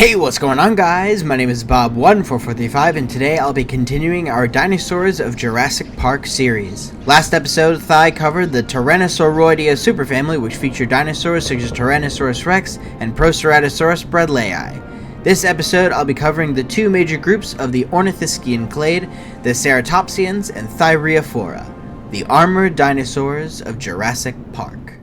Hey, what's going on, guys? My name is Bob144335, and today I'll be continuing our Dinosaurs of Jurassic Park series. Last episode, Thigh covered the Tyrannosauroidea superfamily, which featured dinosaurs such as Tyrannosaurus rex and Proceratosaurus bradleyi. This episode, I'll be covering the two major groups of the Ornithischian clade, the Ceratopsians and Thyreophora, the Armored Dinosaurs of Jurassic Park.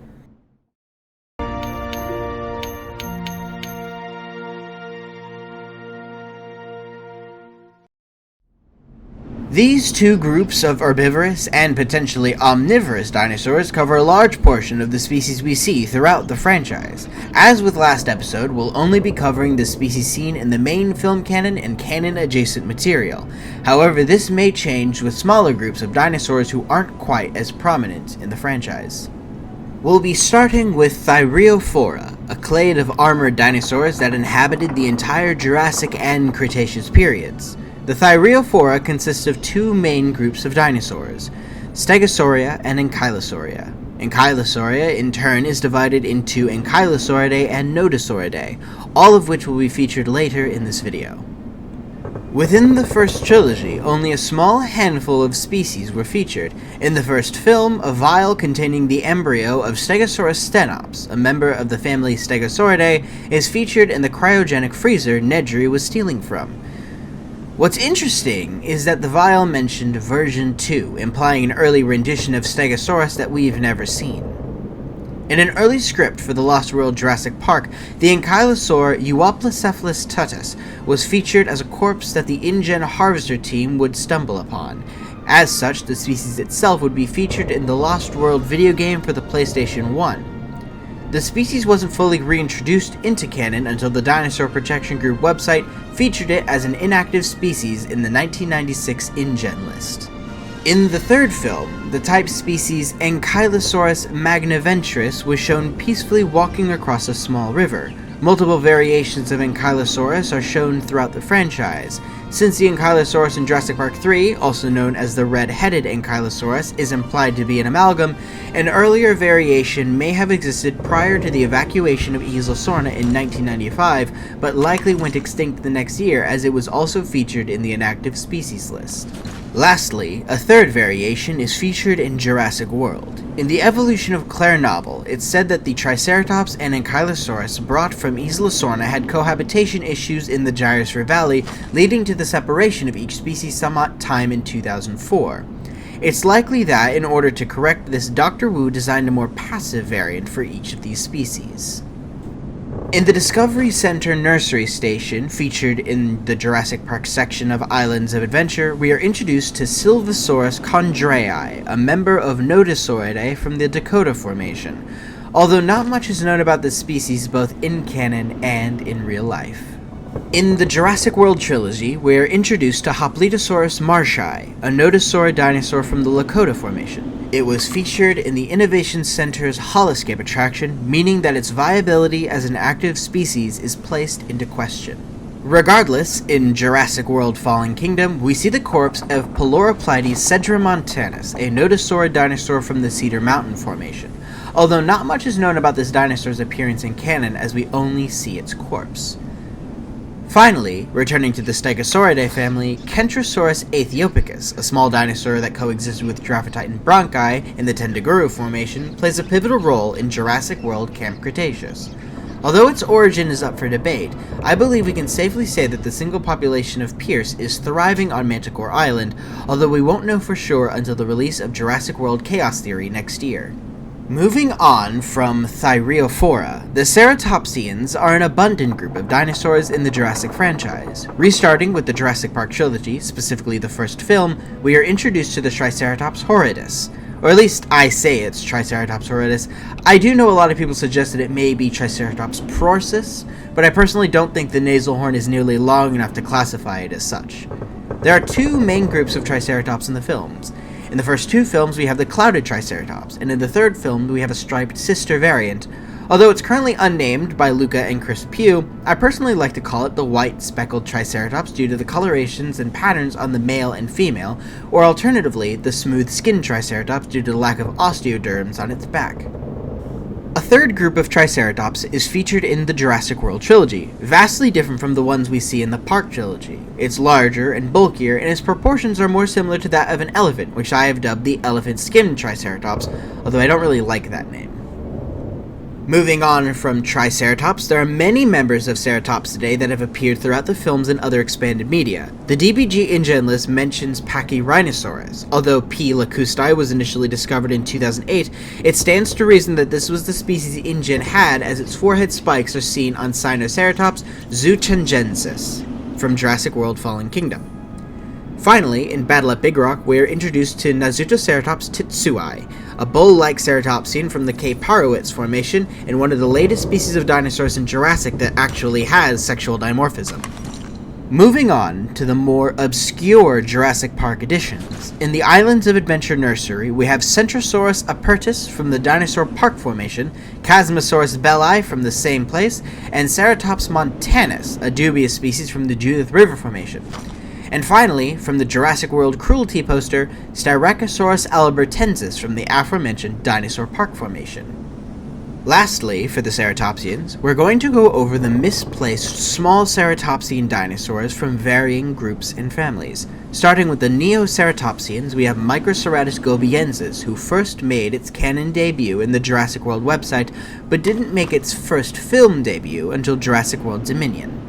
These two groups of herbivorous and potentially omnivorous dinosaurs cover a large portion of the species we see throughout the franchise. As with last episode, we'll only be covering the species seen in the main film canon and canon-adjacent material. However, this may change with smaller groups of dinosaurs who aren't quite as prominent in the franchise. We'll be starting with Thyreophora, a clade of armored dinosaurs that inhabited the entire Jurassic and Cretaceous periods. The Thyreophora consists of two main groups of dinosaurs, Stegosauria and Ankylosauria. Ankylosauria, in turn, is divided into Ankylosauridae and Nodosauridae, all of which will be featured later in this video. Within the first trilogy, only a small handful of species were featured. In the first film, a vial containing the embryo of Stegosaurus stenops, a member of the family Stegosauridae, is featured in the cryogenic freezer Nedry was stealing from. What's interesting is that the vial mentioned version 2, implying an early rendition of Stegosaurus that we've never seen. In an early script for the Lost World Jurassic Park, the Ankylosaur Euoplocephalus tutus was featured as a corpse that the InGen Harvester team would stumble upon. As such, the species itself would be featured in the Lost World video game for the PlayStation 1. The species wasn't fully reintroduced into canon until the Dinosaur Protection Group website featured it as an inactive species in the 1996 InGen list. In the third film, the type species Ankylosaurus magnaventris was shown peacefully walking across a small river. Multiple variations of Ankylosaurus are shown throughout the franchise. Since the Ankylosaurus in Jurassic Park 3, also known as the red-headed Ankylosaurus, is implied to be an amalgam, an earlier variation may have existed prior to the evacuation of Isla Sorna in 1995, but likely went extinct the next year as it was also featured in the inactive species list. Lastly, a third variation is featured in Jurassic World. In the Evolution of Claire novel, it's said that the Triceratops and Ankylosaurus brought from Isla Sorna had cohabitation issues in the Gyrosphere Valley, leading to the separation of each species sometime in 2004. It's likely that, in order to correct this, Dr. Wu designed a more passive variant for each of these species. In the Discovery Center Nursery Station, featured in the Jurassic Park section of Islands of Adventure, we are introduced to Sylvosaurus chondrei, a member of Nodosauridae from the Dakota Formation, although not much is known about this species both in canon and in real life. In the Jurassic World trilogy, we are introduced to Hoplitosaurus marshii, a nodosaurid dinosaur from the Lakota Formation. It was featured in the Innovation Center's Holoscape attraction, meaning that its viability as an active species is placed into question. Regardless, in Jurassic World Fallen Kingdom, we see the corpse of Peloroplides cedramontanus, a nodosaurid dinosaur from the Cedar Mountain Formation, although not much is known about this dinosaur's appearance in canon as we only see its corpse. Finally, returning to the Stegosauridae family, Kentrosaurus aethiopicus, a small dinosaur that coexisted with Giraffatitan bronchi in the Tendaguru Formation, plays a pivotal role in Jurassic World Camp Cretaceous. Although its origin is up for debate, I believe we can safely say that the single population of Pierce is thriving on Manticore Island, although we won't know for sure until the release of Jurassic World Chaos Theory next year. Moving on from Thyreophora, the Ceratopsians are an abundant group of dinosaurs in the Jurassic franchise. Restarting with the Jurassic Park trilogy, specifically the first film, we are introduced to the Triceratops horridus. Or at least I say it's Triceratops horridus. I do know a lot of people suggest that it may be Triceratops prorsus, but I personally don't think the nasal horn is nearly long enough to classify it as such. There are two main groups of Triceratops in the films. In the first two films, we have the clouded Triceratops, and in the third film, we have a striped sister variant. Although it's currently unnamed by Lucca and Chris Pugh, I personally like to call it the white speckled Triceratops due to the colorations and patterns on the male and female, or alternatively, the smooth skinned Triceratops due to the lack of osteoderms on its back. A third group of Triceratops is featured in the Jurassic World trilogy, vastly different from the ones we see in the Park trilogy. It's larger and bulkier, and its proportions are more similar to that of an elephant, which I have dubbed the elephant-skinned Triceratops, although I don't really like that name. Moving on from Triceratops, there are many members of Ceratopsidae that have appeared throughout the films and other expanded media. The DBG InGen list mentions Pachyrhinosaurus. Although P. lacustae was initially discovered in 2008, it stands to reason that this was the species InGen had, as its forehead spikes are seen on Sinoceratops zuchengensis from Jurassic World Fallen Kingdom. Finally, in Battle at Big Rock, we are introduced to Nazutoceratops titsui, a bull-like ceratopsian from the Cape Harowitz Formation and one of the latest species of dinosaurs in Jurassic that actually has sexual dimorphism. Moving on to the more obscure Jurassic Park additions. In the Islands of Adventure Nursery, we have Centrosaurus apertus from the Dinosaur Park Formation, Chasmosaurus belli from the same place, and Ceratops montanus, a dubious species from the Judith River Formation. And finally, from the Jurassic World Cruelty poster, Styracosaurus albertensis from the aforementioned Dinosaur Park Formation. Lastly, for the ceratopsians, we're going to go over the misplaced small ceratopsian dinosaurs from varying groups and families. Starting with the Neoceratopsians, we have Microceratus gobiensis, who first made its canon debut in the Jurassic World website, but didn't make its first film debut until Jurassic World Dominion.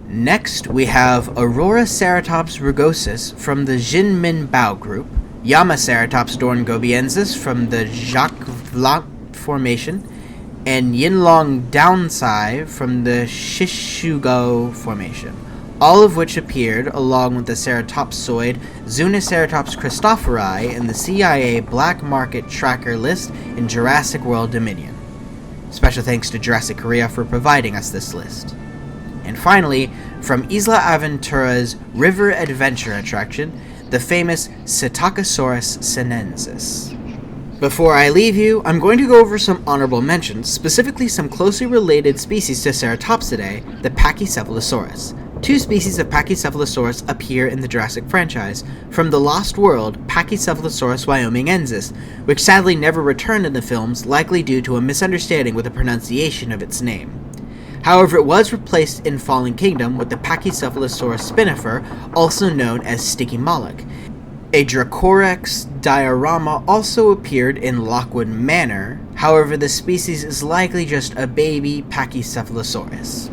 Next, we have Auroraceratops rugosus from the Jinmin Bao group, Yamaceratops dorngobiensis from the Jacques Vlant Formation, and Yinlong downsai from the Shishugo Formation, all of which appeared along with the ceratopsoid Zuniceratops christophori in the CIA Black Market Tracker list in Jurassic World Dominion. Special thanks to Jurassic Korea for providing us this list. And finally, from Isla Aventura's River Adventure attraction, the famous Psittacosaurus sinensis. Before I leave you, I'm going to go over some honorable mentions, specifically some closely related species to Ceratopsidae, the Pachycephalosaurus. Two species of Pachycephalosaurus appear in the Jurassic franchise, from the Lost World, Pachycephalosaurus wyomingensis, which sadly never returned in the films, likely due to a misunderstanding with the pronunciation of its name. However, it was replaced in Fallen Kingdom with the Pachycephalosaurus spinifer, also known as Sticky Moloch. A Dracorex diorama also appeared in Lockwood Manor, however the species is likely just a baby Pachycephalosaurus.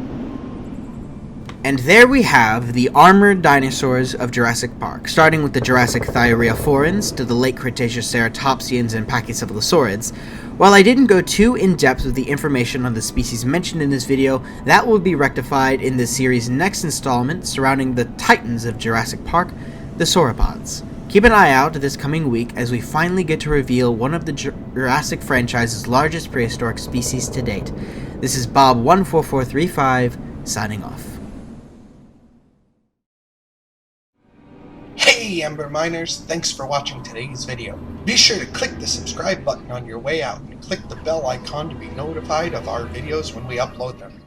And there we have the Armored Dinosaurs of Jurassic Park, starting with the Jurassic Thyreophorans to the late Cretaceous Ceratopsians and Pachycephalosaurids. While I didn't go too in-depth with the information on the species mentioned in this video, that will be rectified in the series' next installment surrounding the titans of Jurassic Park, the sauropods. Keep an eye out this coming week as we finally get to reveal one of the Jurassic franchise's largest prehistoric species to date. This is Bob14435, signing off. Hey Ember Miners, thanks for watching today's video. Be sure to click the subscribe button on your way out and click the bell icon to be notified of our videos when we upload them.